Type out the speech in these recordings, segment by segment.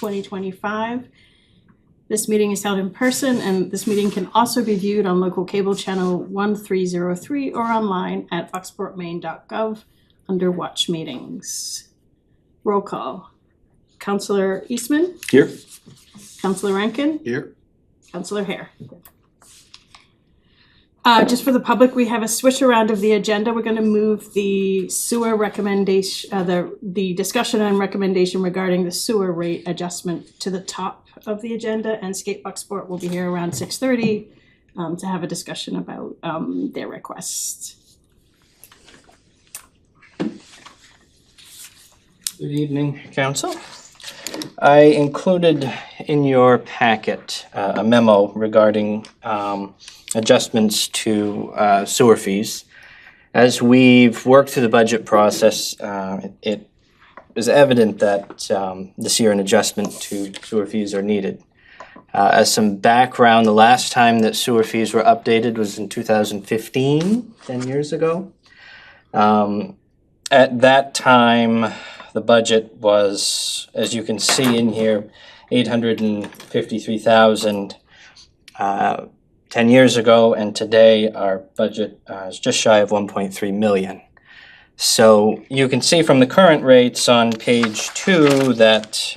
2025. This meeting is held in person, and this meeting can also be viewed on local cable channel 1303 or online at foxportmaine.gov under Watch Meetings. Roll call. Councillor Eastman? Here. Councillor Rankin? Here. Councillor Hare? Just for the public, we have a switch around of the agenda. We're going to move the sewer recommendation, the discussion and recommendation regarding the sewer rate adjustment to the top of the agenda, and Skate Bucksport will be here around 6:30 to have a discussion about their request. Good evening, Council. I included in your packet a memo regarding adjustments to sewer fees. As we've worked through the budget process, it is evident that this year an adjustment to sewer fees are needed. As some background, the last time that sewer fees were updated was in 2015, 10 years ago. At that time, the budget was, as you can see in here, $853,000 10 years ago, and today our budget is just shy of $1.3 million. So you can see from the current rates on page 2 that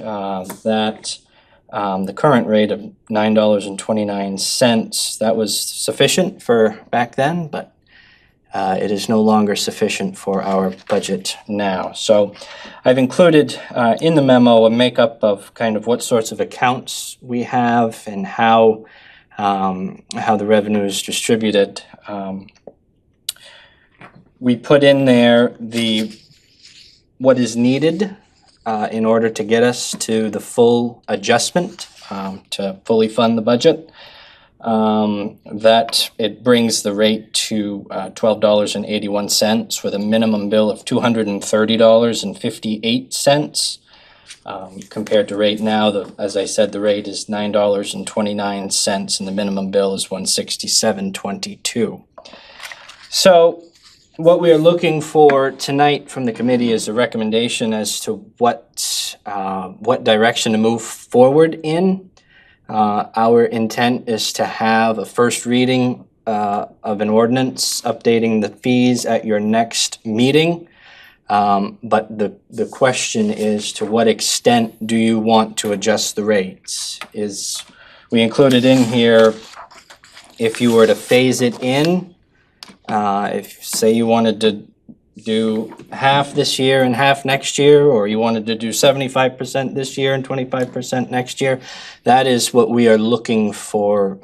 the current rate of $9.29, that was sufficient for back then, but it is no longer sufficient for our budget now. So I've included in the memo a makeup of kind of what sorts of accounts we have and how the revenue is distributed. We put in there what is needed in order to get us to the full adjustment to fully fund the budget. That it brings the rate to $12.81 with a minimum bill of $230.58. Compared to rate now, as I said, the rate is $9.29 and the minimum bill is $167.22. So what we are looking for tonight from the committee is a recommendation as to what direction to move forward in. Our intent is to have a first reading of an ordinance updating the fees at your next meeting. But the question is, to what extent do you want to adjust the rates? We included in here, if you were to phase it in, if say you wanted to do half this year and half next year, or you wanted to do 75% this year and 25% next year, that is what we are looking for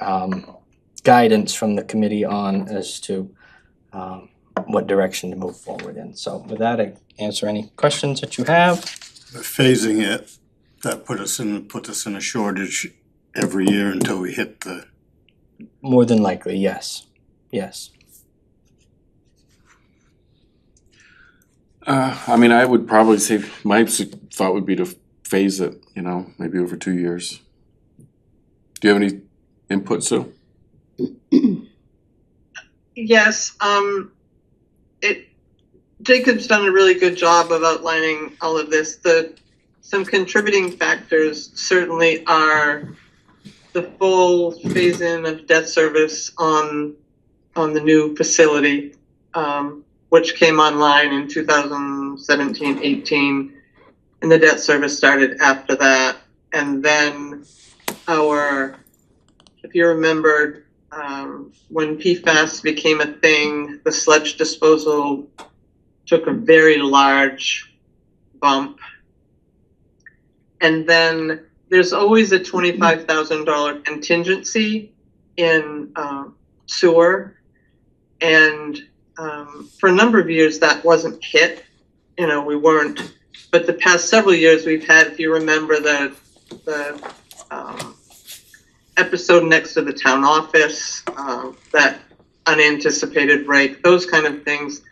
guidance from the committee on as to what direction to move forward in. So with that, I answer any questions that you have. Phasing it, that put us in a shortage every year until we hit the... More than likely, yes. Yes. I mean, I would probably say my thought would be to phase it, maybe over 2 years. Do you have any input, Sue? Yes. Jacob's done a really good job of outlining all of this. Some contributing factors certainly are the full phase-in of debt service on the new facility, which came online in 2017-18, and the debt service started after that. And then if you remember, when PFAS became a thing, the sludge disposal took a very large bump. And then there's always a $25,000 contingency in sewer. And for a number of years that wasn't hit. We weren't. But the past several years we've had, if you remember the episode next to the town office, that unanticipated break, those kind of things.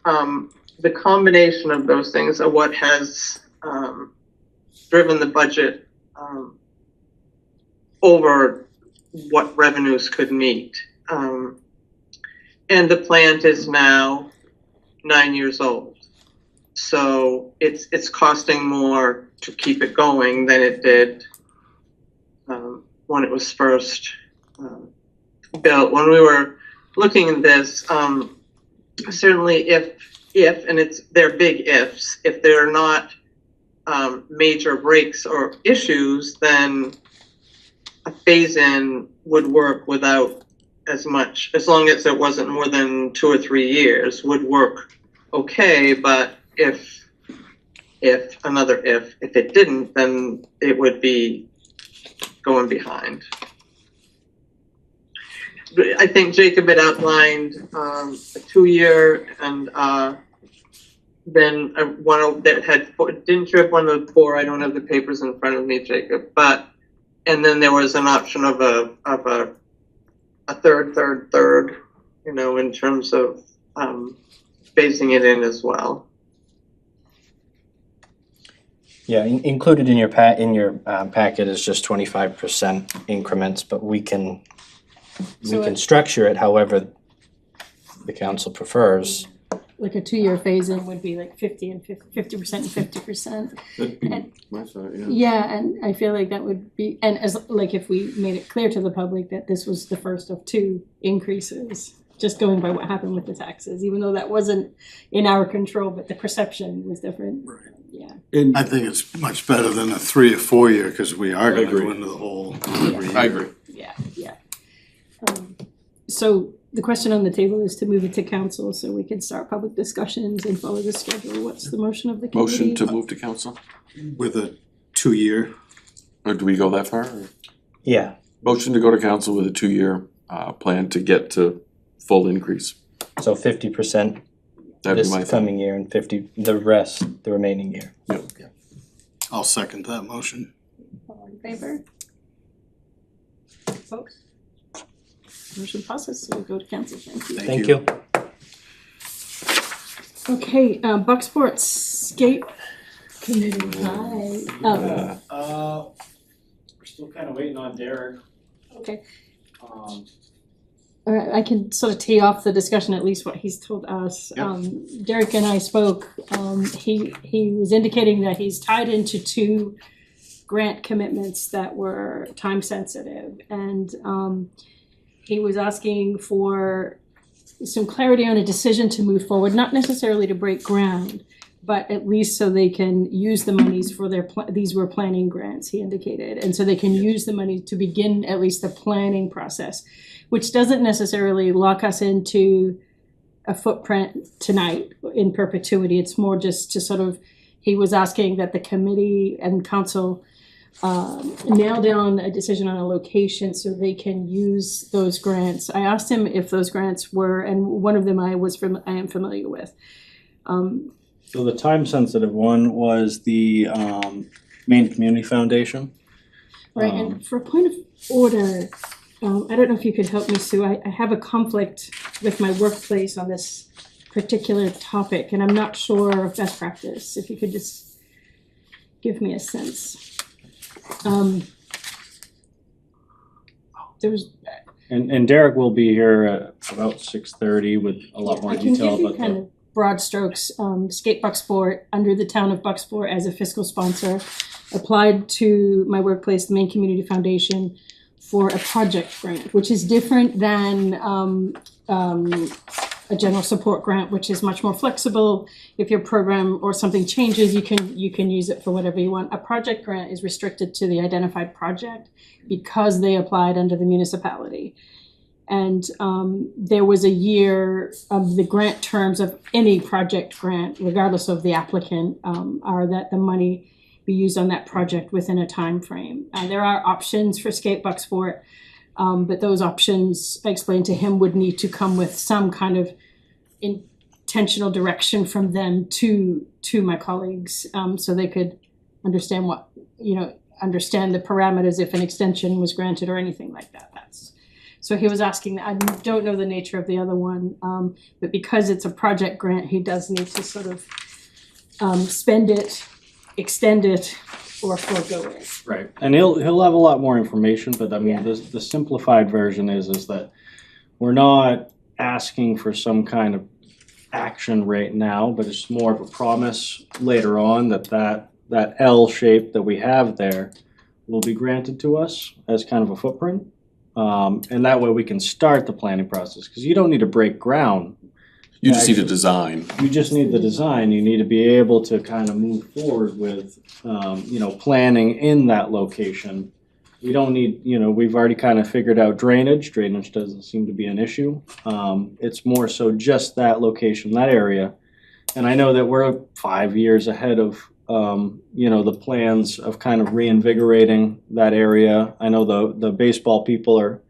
The combination of those things are what has driven the budget over what revenues could meet. And the plant is now 9 years old. So it's costing more to keep it going than it did when it was first built. When we were looking at this, certainly if and they're big ifs, if there are not major breaks or issues, then a phase-in would work without as much, as long as it wasn't more than 2 or 3 years, would work okay. But if it didn't, then it would be going behind. I think Jacob had outlined a 2-year, and then one that had 4. Didn't you have one of the 4? I don't have the papers in front of me, Jacob. And then there was an option of a third, you know, in terms of phasing it in as well. Yeah, included in your packet is just 25% increments, but we can structure it however the council prefers. Like a 2-year phase-in would be like 50% and 50%. That'd be And- my thought, yeah. Yeah, and I feel like that would be, and as, like, if we made it clear to the public that this was the first of 2 increases, just going by what happened with the taxes, even though that wasn't in our control, but the perception was different. Right. Yeah. And I think it's much better than a 3 or 4 year, because we are gonna agree. go into the hole every year. I agree. Yeah. So the question on the table is to move it to council so we can start public discussions and follow the schedule. What's the motion of the committee? Motion to move to council? With a 2-year, Or do we go that far? Or- Yeah, Motion to go to council with a 2-year plan to get to full increase. so 50% That'd be this my thought. coming year and 50 the remaining year. I'll second that motion. All in favor? Opposed? Motion passes, so we go to council, thank you. Thank you. Okay, Bucksport Skate Committee, hi. We're still kind of waiting on Derek. Okay, Um, all right, I can sort of tee off the discussion, at least what he's told us. Derek and I spoke, he was indicating that he's tied into 2 grant commitments that were time sensitive, and he was asking for some clarity on a decision to move forward, not necessarily to break ground, but at least so they can use the monies for their, these were planning grants, he indicated, and so they can use the money to begin at least the planning process, which doesn't necessarily lock us into a footprint tonight in perpetuity. It's more just to sort of, he was asking that the committee and council nail down a decision on a location so they can use those grants. I asked him if those grants were, and one of them I am familiar with. So the time-sensitive one was the Maine Community Foundation. Right, and for a point of order, I don't know if you could help me, Sue. I have a conflict with my workplace on this particular topic, and I'm not sure of best practice. If you could just give me a sense. There was. And Derek will be here at about 6:30 with a lot more I can detail give you about kind the. of broad strokes. Skate Bucksport, under the town of Bucksport as a fiscal sponsor, applied to my workplace, the Maine Community Foundation, for a project grant, which is different than a general support grant, which is much more flexible. If your program or something changes, you can use it for whatever you want. A project grant is restricted to the identified project because they applied under the municipality. And there was a year of the grant terms of any project grant, regardless of the applicant, are that the money be used on that project within a time frame. There are options for Skate Bucksport, but those options, I explained to him, would need to come with some kind of intentional direction from them to my colleagues, so they could understand what, understand the parameters if an extension was granted or anything like that. So he was asking, I don't know the nature of the other one, but because it's a project grant, he does need to sort of spend it, extend it, or forego it. Right, and he'll have a lot more information, but I mean, Yeah. the simplified version is that we're not asking for some kind of action right now, but it's more of a promise later on that that L shape that we have there will be granted to us as kind of a footprint. And that way we can start the planning process, because you don't need to break ground. You just need a design. You just need the design. You need to be able to kind of move forward with, planning in that location. You don't need, we've already kind of figured out drainage. Drainage doesn't seem to be an issue. It's more so just that location, that area. And I know that we're 5 years ahead of, the plans of kind of reinvigorating that area. I know the baseball people are,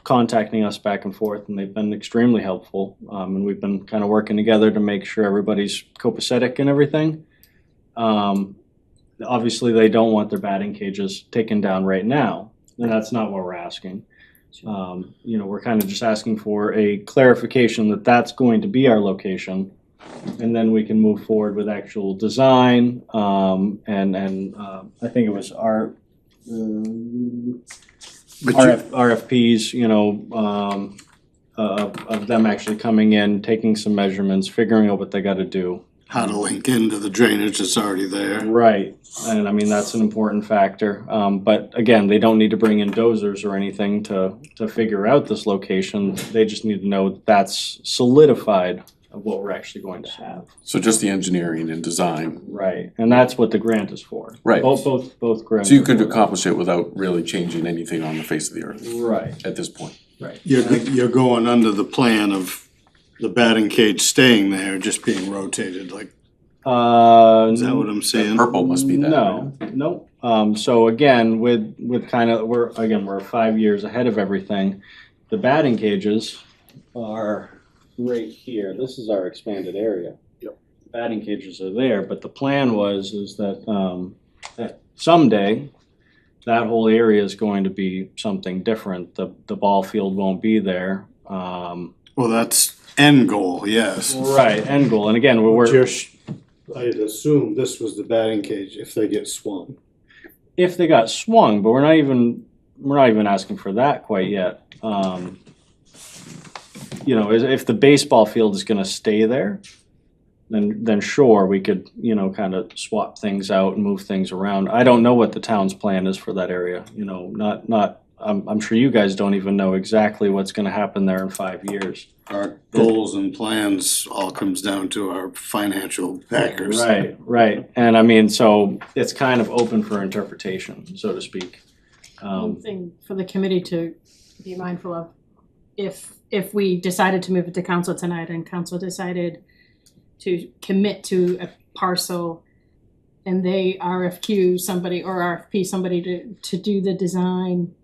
contacting us back and forth, and they've been extremely helpful. And we've been kind of working together to make sure everybody's copacetic and everything. Obviously, they don't want their batting cages taken down right now, and that's not what we're asking. We're kind of just asking for a clarification that that's going to be our location, and then we can move forward with actual design. And I think it was our RFPs, of them actually coming in, taking some measurements, figuring out what they got to do. How to link into the drainage that's already there. Right, and I mean, that's an important factor. But again, they don't need to bring in dozers or anything to figure out this location. They just need to know that that's solidified of what we're actually going to have. So just the engineering and design. Right, and that's what the grant is for. Right. Both grants. So you are could for that. accomplish it without really changing anything on the face of the earth Right, at this point. right. You're going under the plan of the batting cage staying there, just being rotated, like, is that what I'm saying? Purple must be that. No. So again, with kind of, we're 5 years ahead of everything. The batting cages are right here. This is our expanded area. Yep. Batting cages are there, but the plan is that that someday that whole area is going to be something different. The ball field won't be there. Well, that's end goal, yes. Right, end goal. And again, I'd assume this was the batting cage if they get swung. if they got swung, but we're not even asking for that quite yet. If the baseball field is gonna stay there, then sure, we could, kind of swap things out and move things around. I don't know what the town's plan is for that area, I'm sure you guys don't even know exactly what's gonna happen there in 5 years. Our goals and plans all comes down to our financial backers. Right, and I mean, so it's kind of open for interpretation, so to speak. One thing for the committee to be mindful of, if we decided to move it to council tonight and council decided to commit to a parcel and they RFQ somebody or RFP somebody to do the design,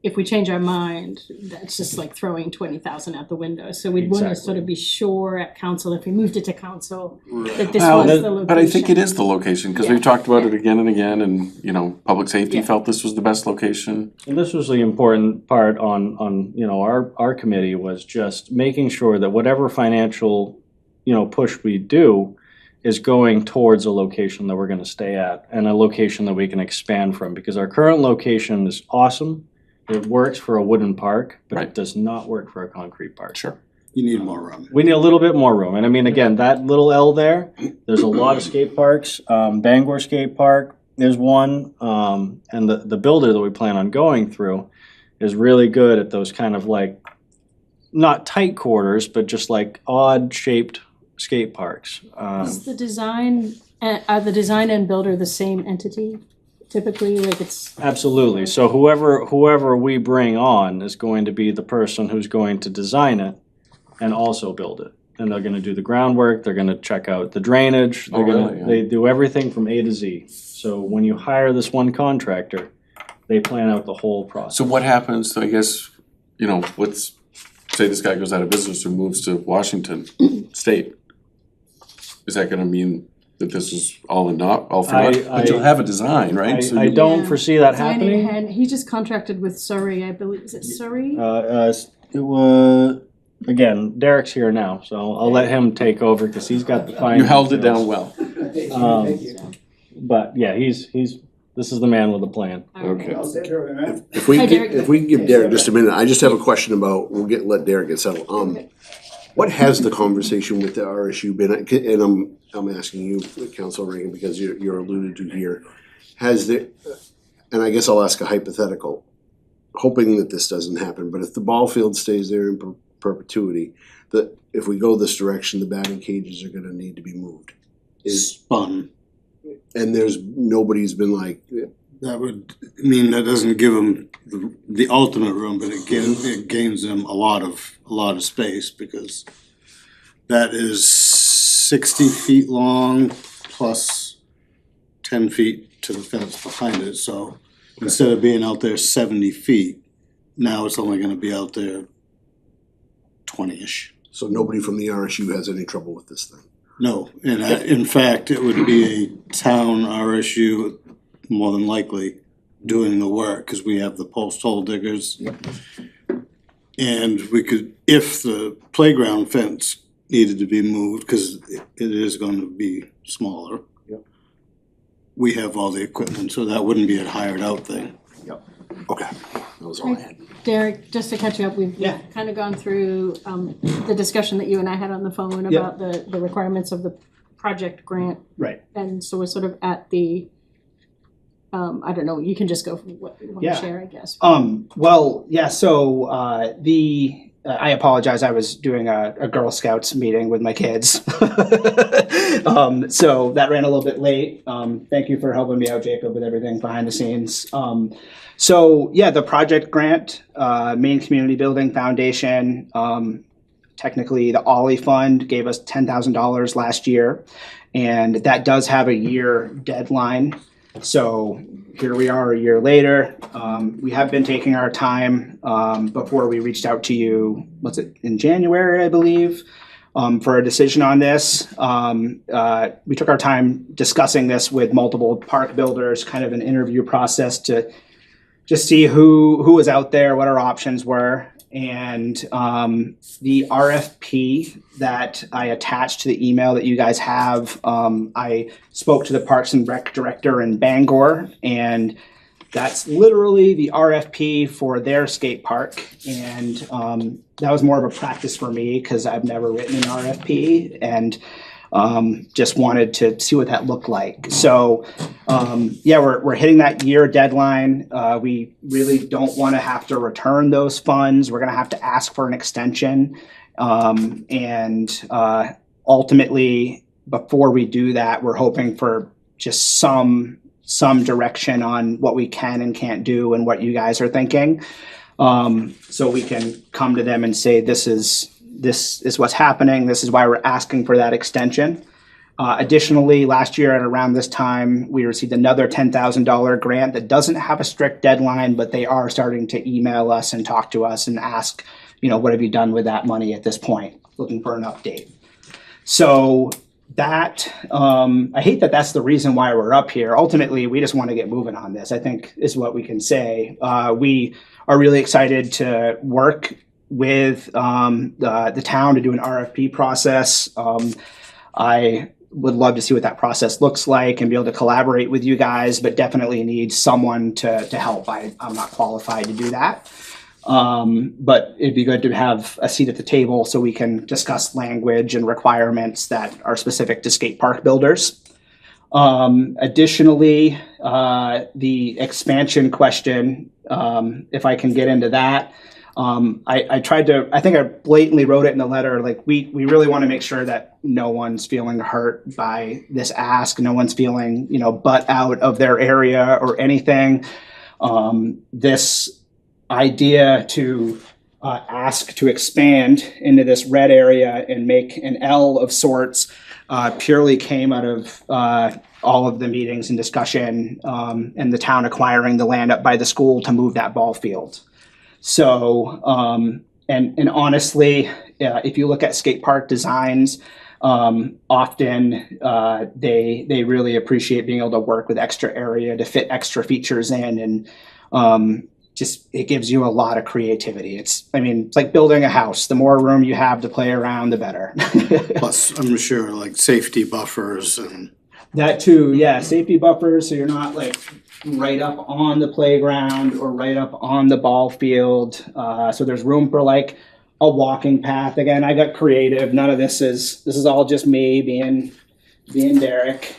if we change our mind, that's just like throwing 20,000 out the window. So we'd want to Exactly. sort of be sure at council, if we moved it to council, that this Well, was the location. but I think it is the location, because Yeah. we've talked about it again and again, and, public safety Yeah. felt this was the best location. And this was the important part on our committee, was just making sure that whatever financial, push we do is going towards a location that we're gonna stay at and a location that we can expand from, because our current location is awesome. It works for a wooden park, but Right. it does not work for a concrete park. Sure. You need more room. We need a little bit more room, and I mean, again, that little L there, there's a lot of skate parks. Bangor Skate Park is one, and the builder that we plan on going through is really good at those kind of like, not tight quarters, but just like odd shaped skate parks. Is the design, are the design and builder the same entity typically, like it's? Absolutely, so whoever we bring on is going to be the person who's going to design it and also build it. And they're gonna do the groundwork, they're gonna check out the drainage, Oh, really? Yeah. they do everything from A to Z. So when you hire this one contractor, they plan out the whole process. So what happens, I guess, say this guy goes out of business or moves to Washington State? Is that gonna mean that this is all for naught? But you'll have a design, right? So I you- don't Yeah. foresee that Designing happening. and he just contracted with Surrey, I believe, is it Surrey? It was, again, Derek's here now, so I'll let him take over, cause he's got the fine. You held it details. down well. But yeah, this is the man with a plan. Okay. If we Hi, can, Derek. if we can give Derek just a minute, I just have a question about, let Derek get settled. What has the conversation with the RSU been, and I'm asking you, Councilor Reagan, because you're alluded to here. Has there, and I guess I'll ask a hypothetical, hoping that this doesn't happen, but if the ball field stays there in perpetuity, that if we go this direction, the batting cages are gonna need to be moved. Spun. And nobody's been like, That would mean that doesn't give them the ultimate room, but it gains them a lot of space because that is 60 feet long plus 10 feet to the fence behind it. So instead of being out there 70 feet, now it's only gonna be out there 20-ish. so nobody from the RSU has any trouble with this thing? No, and in fact, it would be a town RSU more than likely doing the work, cause we have the post hole diggers. And we could, if the playground fence needed to be moved, cause it is gonna be smaller. Yep. We have all the equipment, so that wouldn't be a hired out thing. Okay, that was all I had. Derek, just to catch you up, we've Yeah. kind of gone through the discussion that you and I had on the phone Yeah. about the requirements of the project grant. Right. And so we're sort of at the, I don't know, you can just go for what you want Yeah. to share, I guess. Well, yeah, so I apologize, I was doing a Girl Scouts meeting with my kids. So that ran a little bit late. Thank you for helping me out, Jacob, with everything behind the scenes. So yeah, the project grant, Maine Community Building Foundation, technically the Ollie Fund gave us $10,000 last year, and that does have a year deadline. So here we are a year later. We have been taking our time before we reached out to you, what's it, in January, I believe, for a decision on this. We took our time discussing this with multiple park builders, kind of an interview process to just see who was out there, what our options were. And the RFP that I attached to the email that you guys have, I spoke to the Parks and Rec director in Bangor, and that's literally the RFP for their skate park. And that was more of a practice for me because I've never written an RFP and just wanted to see what that looked like. So yeah, we're hitting that year deadline. We really don't want to have to return those funds. We're going to have to ask for an extension. And ultimately, before we do that, we're hoping for just some direction on what we can and can't do and what you guys are thinking. So we can come to them and say, this is what's happening. This is why we're asking for that extension. Additionally, last year at around this time, we received another $10,000 grant that doesn't have a strict deadline, but they are starting to email us and talk to us and ask, what have you done with that money at this point? Looking for an update. So that, I hate that that's the reason why we're up here. Ultimately, we just want to get moving on this, I think is what we can say. We are really excited to work with the town to do an RFP process. I would love to see what that process looks like and be able to collaborate with you guys, but definitely need someone to help. I'm not qualified to do that. But it'd be good to have a seat at the table so we can discuss language and requirements that are specific to skate park builders. Additionally, the expansion question, if I can get into that. I think I blatantly wrote it in the letter, like we really want to make sure that no one's feeling hurt by this ask, no one's feeling, butt out of their area or anything. This idea to ask to expand into this red area and make an L of sorts purely came out of all of the meetings and discussion and the town acquiring the land up by the school to move that ball field. So, and honestly, if you look at skate park designs, often they really appreciate being able to work with extra area to fit extra features in, and just it gives you a lot of creativity. It's like building a house. The more room you have to play around, the better. Plus, I'm sure like safety buffers and. That too, yeah, safety buffers, so you're not like right up on the playground or right up on the ball field. So there's room for like a walking path. Again, I got creative. None of this is all just me being Derek.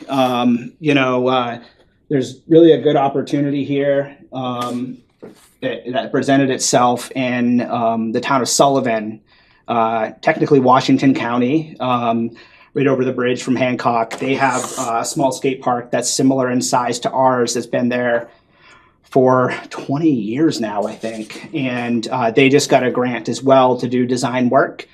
There's really a good opportunity here that presented itself in the town of Sullivan, technically Washington County, right over the bridge from Hancock. They have a small skate park that's similar in size to ours that's been there for 20 years now, I think. And they just got a grant as well to do design work.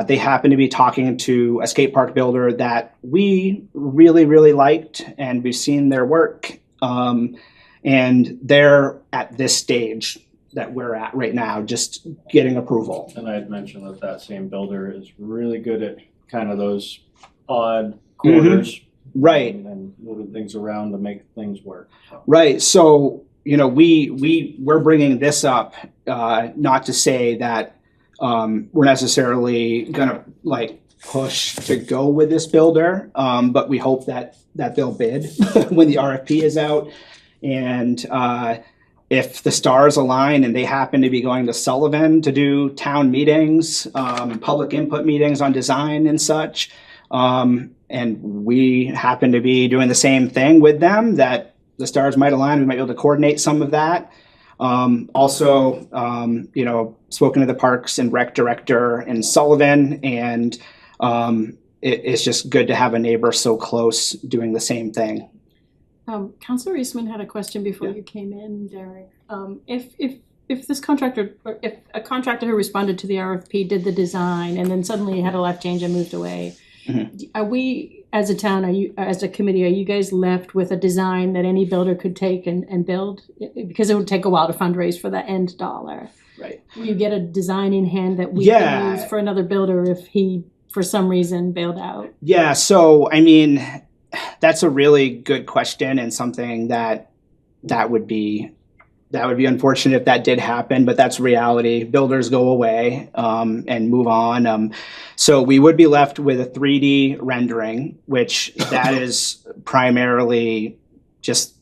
They happen to be talking to a skate park builder that we really, really liked, and we've seen their work. And they're at this stage that we're at right now, just getting approval. And I had mentioned that same builder is really good at kind of those odd corners. Right. And moving things around to make things work. Right. So, we're bringing this up, not to say that we're necessarily gonna push to go with this builder, but we hope that they'll bid when the RFP is out. And if the stars align and they happen to be going to Sullivan to do town meetings, public input meetings on design and such, and we happen to be doing the same thing with them, that the stars might align, we might be able to coordinate some of that. Also, spoken to the Parks and Rec director in Sullivan, and it's just good to have a neighbor so close doing the same thing. Councilor Eastman had a question before you came in, Derek. If this contractor, or if a contractor who responded to the RFP did the design and then suddenly had a life change and moved away, are we, as a town, as a committee, are you guys left with a design that any builder could take and build? Because it would take a while to fundraise for that end dollar. Right. You get a design in hand that we can use for another builder if he, for some reason, bailed out. Yeah, so that's a really good question, and something that would be unfortunate if that did happen, but that's reality. Builders go away and move on. So we would be left with a 3D rendering, which that is primarily just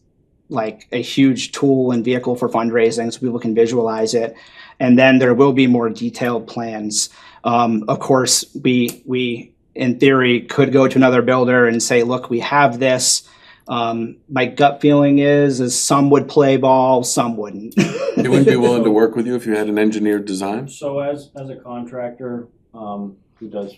like a huge tool and vehicle for fundraising, so people can visualize it. And then there will be more detailed plans. Of course, we in theory could go to another builder and say, look, we have this. My gut feeling is some would play ball, some wouldn't. They wouldn't be willing to work with you if you had an engineered design? So as a contractor, who does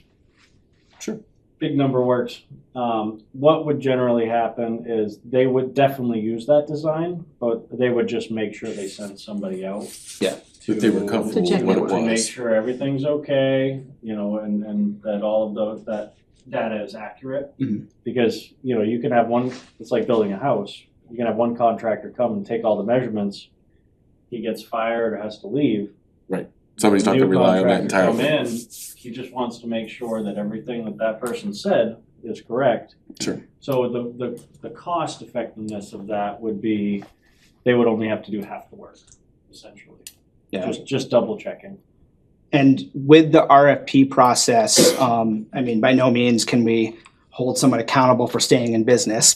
Sure. big number works, what would generally happen is they would definitely use that design, but they would just make sure they sent somebody out. Yeah. If they were comfortable with what it To make was. sure everything's okay, and that all of those, that data is accurate. Mhm. Because, you can have one, it's like building a house. You can have one contractor come and take all the measurements. He gets fired or has to leave. Somebody's not gonna rely on that entirely. New contractor come in, he just wants to make sure that everything that person said is correct. Sure. So the cost effectiveness of that would be, they would only have to do half the work, essentially. Yeah. Just double checking. And with the RFP process, by no means can we hold someone accountable for staying in business.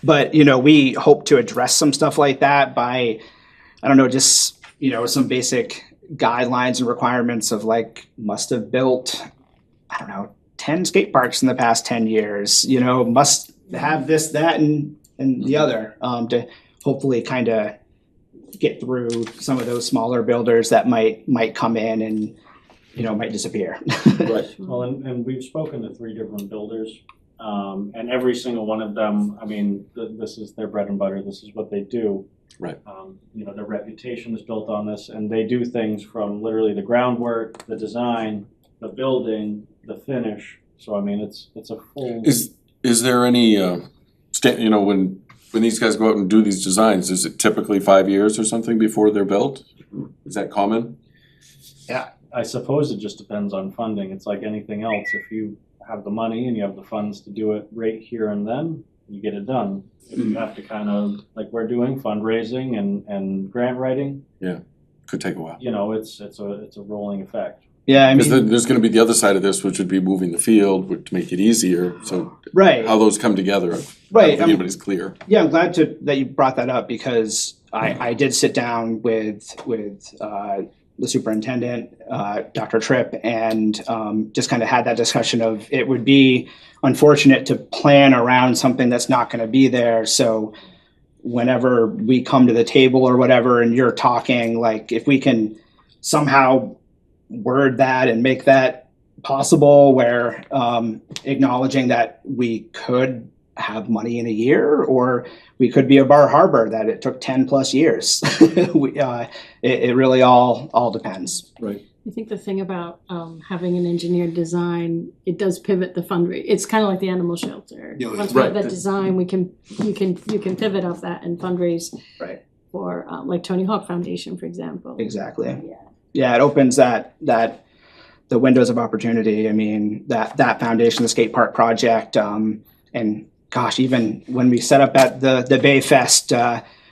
But we hope to address some stuff like that by, some basic guidelines and requirements of must have built, 10 skate parks in the past 10 years, must have this, that, and the other, to hopefully kind of get through some of those smaller builders that might come in and might disappear. Right. Well, and we've spoken to 3 different builders, and every single one of them, this is their bread and butter, this is what they do. Right. Their reputation is built on this, and they do things from literally the groundwork, the design, the building, the finish. So it's a full. Is there any, when these guys go out and do these designs, is it typically 5 years or something before they're built? Is that common? I suppose it just depends on funding. It's like anything else. If you have the money and you have the funds to do it right here and then, you get it done. If you have to kind of, like we're doing, fundraising and grant writing, Could take a while. it's a rolling effect. Yeah, Because there's gonna be the other side of this, which would be moving the field, to make it easier, so right. how those come together, Right, if anybody's clear. Yeah, I'm glad that you brought that up, because I did sit down with the superintendent, Dr. Tripp, and just kind of had that discussion of it would be unfortunate to plan around something that's not going to be there. So whenever we come to the table or whatever, and you're talking, like if we can somehow word that and make that possible, where acknowledging that we could have money in a year, or we could be a Bar Harbor that it took 10 plus years. It really all depends. I think the thing about having an engineered design, it does pivot the fundraise. It's kind of like the animal shelter. Yeah, Once we have right. that design, you can pivot off that and fundraise Right. for like Tony Hawk Foundation, for example. Exactly. Yeah. Yeah, it opens that the windows of opportunity. I mean, that foundation, the skate park project, and gosh, even when we set up at the Bay Fest,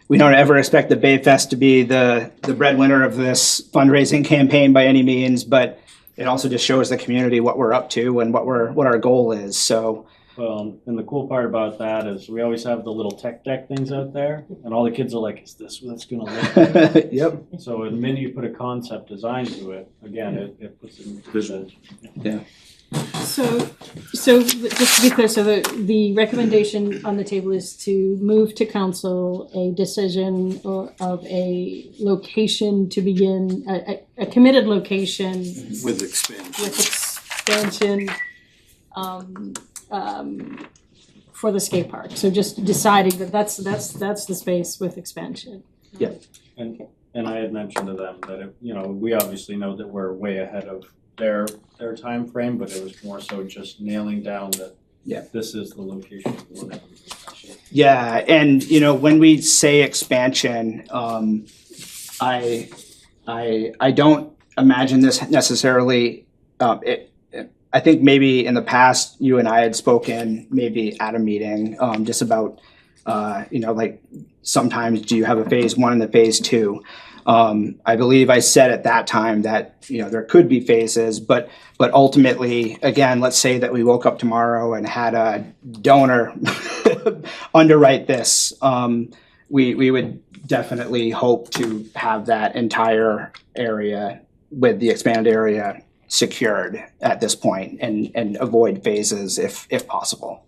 we don't ever expect the Bay Fest to be the breadwinner of this fundraising campaign by any means, but it also just shows the community what we're up to and what our goal is. So Well, and the cool part about that is we always have the little tech deck things out there, and all the kids are like, is this what it's gonna look like? yep. So the minute you put a concept design to it, again, it puts it into Visual. So just to be clear, so the recommendation on the table is to move to council a decision of a location to begin, a committed location With expansion. with expansion, for the skate park. So just deciding that that's the space with expansion. And I had mentioned to them that, we obviously know that we're way ahead of their timeframe, but it was more so just nailing down that Yeah. this is the location. we're gonna be discussing. Yeah, and when we say expansion, I don't imagine this necessarily. I think maybe in the past you and I had spoken maybe at a meeting just about like sometimes do you have a phase 1 and a phase 2. I believe I said at that time that there could be phases, but ultimately, again, let's say that we woke up tomorrow and had a donor underwrite this. We would definitely hope to have that entire area with the expanded area secured at this point and avoid phases if possible.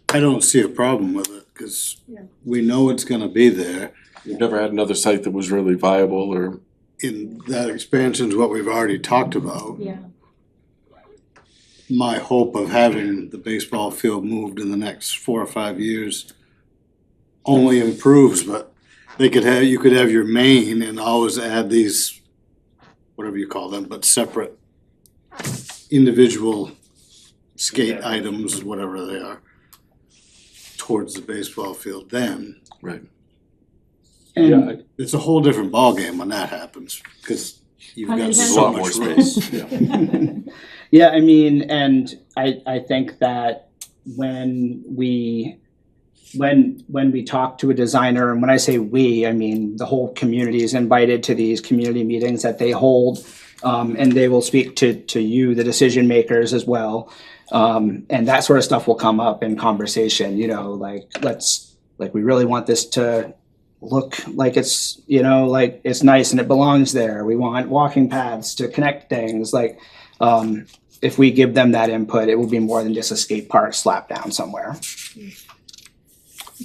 I don't see a problem with it, cause we know it's gonna be there. You've never had another site that was really viable or, In that expansion's what we've already talked about. Yeah. My hope of having the baseball field moved in the next 4 or 5 years only improves, but you could have your main and always add these, whatever you call them, but separate individual skate items, whatever they are, towards the baseball field then. right. And Yeah, It's a whole different ballgame when that happens, cause you've got there's a so lot more much room. space, yeah. Yeah, I mean, and I think that when we talk to a designer, and when I say we, I mean the whole community is invited to these community meetings that they hold, and they will speak to you, the decision makers as well, and that sort of stuff will come up in conversation. Like we really want this to look like it's like it's nice and it belongs there. We want walking paths to connect things. Like if we give them that input, it will be more than just a skate park slapped down somewhere.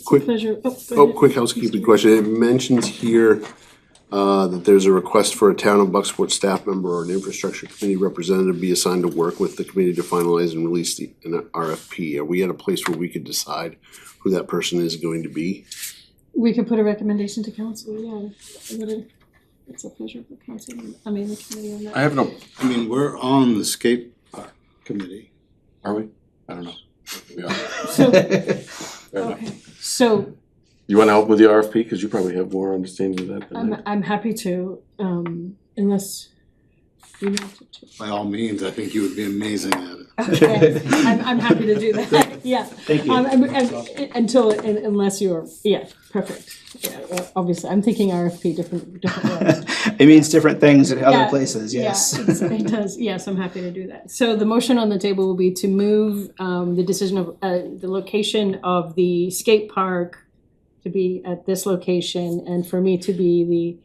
Quick- Pleasure. Go Oh, ahead. quick housekeeping question. It mentions here that there's a request for a town of Bucksport staff member or an infrastructure committee representative be assigned to work with the committee to finalize and release an RFP. Are we at a place where we could decide who that person is going to be? We could put a recommendation to council, it's a pleasure for council, the committee on that. I have no, I mean, we're on the skate park committee. are we? I don't know. We are. So, Fair enough. okay, so You wanna help with the RFP, cause you probably have more understanding of that than I. I'm happy to, unless you want to. By all means, I think you would be amazing at it. Okay, I'm happy to do that, yeah. Thank you. Unless you're, perfect. Yeah, obviously, I'm thinking RFP, different ways. It means different things at other Yeah, places, yes. Yeah, it does, yes, I'm happy to do that. So the motion on the table will be to move the decision of, the location of the skate park to be at this location, and for me to be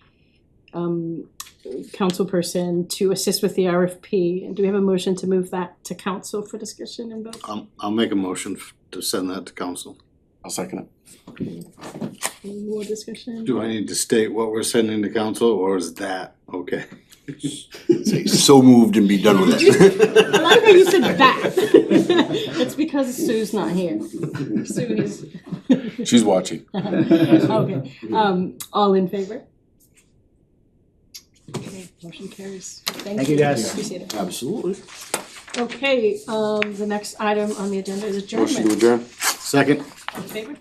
councilperson to assist with the RFP. Do we have a motion to move that to council for discussion and vote? I'll make a motion to send that to council. I'll second it. Any more discussion? Do I need to state what we're sending to council, or is that okay? Say, so moved and be done with it. I like how you said that. It's because Sue's not here. Sue is. She's watching. Okay, all in favor? Okay, motion carries. Thank you, guys. Appreciate it. Absolutely. Okay, the next item on the agenda is Motion to adjournment. adjourn. Second. In favor?